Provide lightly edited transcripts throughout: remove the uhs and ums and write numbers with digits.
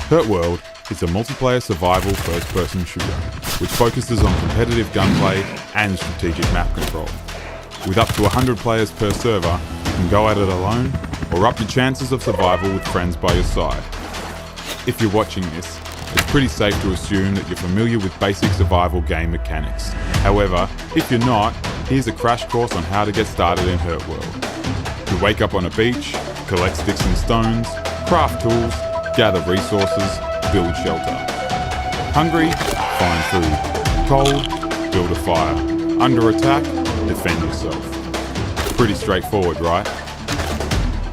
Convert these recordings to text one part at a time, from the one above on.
Hurtworld is a multiplayer survival first-person shooter, which focuses on competitive gunplay and strategic map control. With up to 100 players per server, you can go at it alone, or up your chances of survival with friends by your side. If you're watching this, it's pretty safe to assume that you're familiar with basic survival game mechanics. However, if you're not, here's a crash course on how to get started in Hurtworld. You wake up on a beach, collect sticks and stones, craft tools, gather resources, build shelter. Hungry? Find food. Cold? Build a fire. Under attack? Defend yourself. Pretty straightforward, right?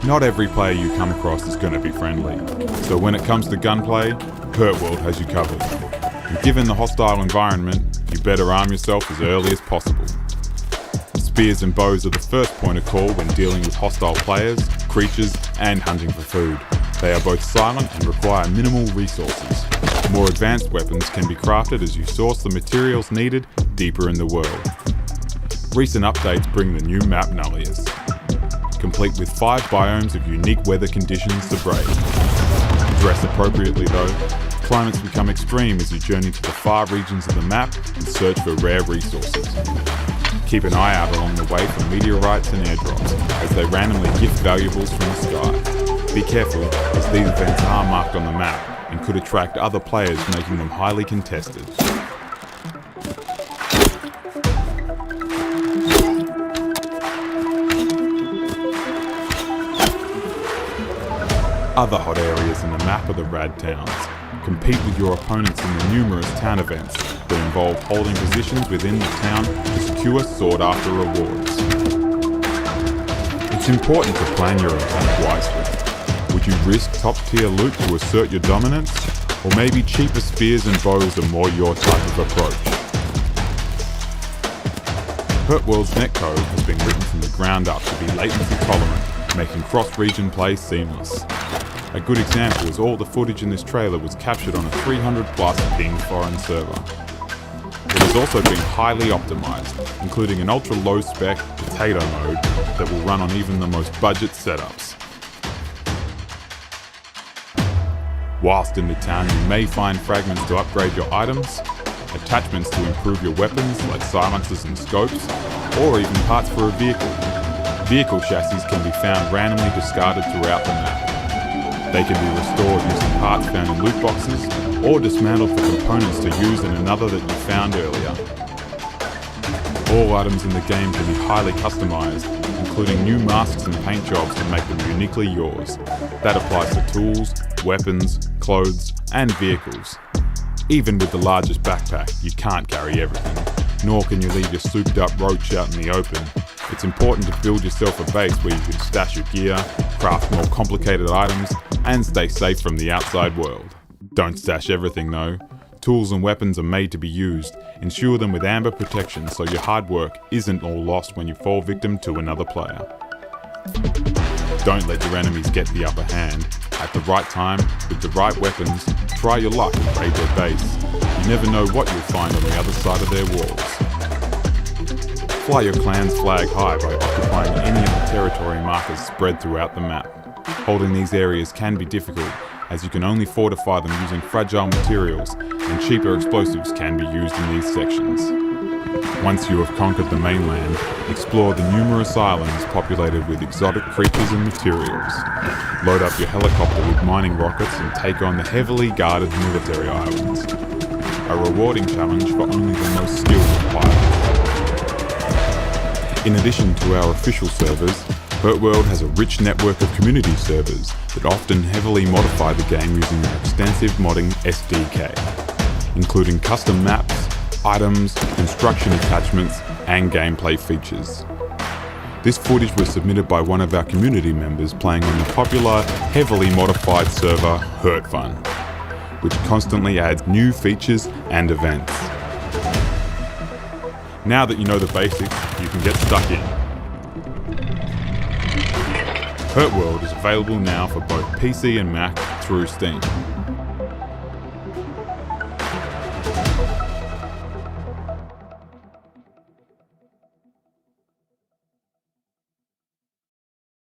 Not every player you come across is going to be friendly, so when it comes to gunplay, Hurtworld has you covered. And given the hostile environment, you better arm yourself as early as possible. Spears and bows are the first point of call when dealing with hostile players, creatures, and hunting for food. They are both silent and require minimal resources. More advanced weapons can be crafted as you source the materials needed deeper in the world. Recent updates bring the new map Nullius, complete with 5 biomes of unique weather conditions to brave. Dress appropriately though, climates become extreme as you journey to the far regions of the map and search for rare resources. Keep an eye out along the way for meteorites and airdrops as they randomly gift valuables from the sky. Be careful as these events are marked on the map and could attract other players, making them highly contested. Other hot areas in the map are the rad towns. Compete with your opponents in the numerous town events that involve holding positions within the town to secure sought-after rewards. It's important to plan your attack wisely. Would you risk top-tier loot to assert your dominance? Or maybe cheaper spears and bows are more your type of approach? Hurtworld's netcode has been written from the ground up to be latency tolerant, making cross-region play seamless. A good example is all the footage in this trailer was captured on a 300 plus ping foreign server. It has also been highly optimized, including an ultra low spec potato mode that will run on even the most budget setups. Whilst in the town, you may find fragments to upgrade your items, attachments to improve your weapons like silencers and scopes, or even parts for a vehicle. Vehicle chassis can be found randomly discarded throughout the map. They can be restored using parts found in loot boxes, or dismantled for components to use in another that you found earlier. All items in the game can be highly customized, including new masks and paint jobs to make them uniquely yours. That applies to tools, weapons, clothes, and vehicles. Even with the largest backpack, you can't carry everything, nor can you leave your souped up roach out in the open. It's important to build yourself a base where you can stash your gear, craft more complicated items, and stay safe from the outside world. Don't stash everything though. Tools and weapons are made to be used. Ensure them with amber protection so your hard work isn't all lost when you fall victim to another player. Don't let your enemies get the upper hand. At the right time, with the right weapons, try your luck and raid their base. You never know what you'll find on the other side of their walls. Fly your clan's flag high by occupying any of the territory markers spread throughout the map. Holding these areas can be difficult, as you can only fortify them using fragile materials, and cheaper explosives can be used in these sections. Once you have conquered the mainland, explore the numerous islands populated with exotic creatures and materials. Load up your helicopter with mining rockets and take on the heavily guarded military islands. A rewarding challenge for only the most skilled pilots. In addition to our official servers, Hurtworld has a rich network of community servers that often heavily modify the game using their extensive modding SDK, including custom maps, items, construction attachments, and gameplay features. This footage was submitted by one of our community members playing on the popular, heavily modified server Hurtfun, which constantly adds new features and events. Now that you know the basics, you can get stuck in. Hurtworld is available now for both PC and Mac through Steam.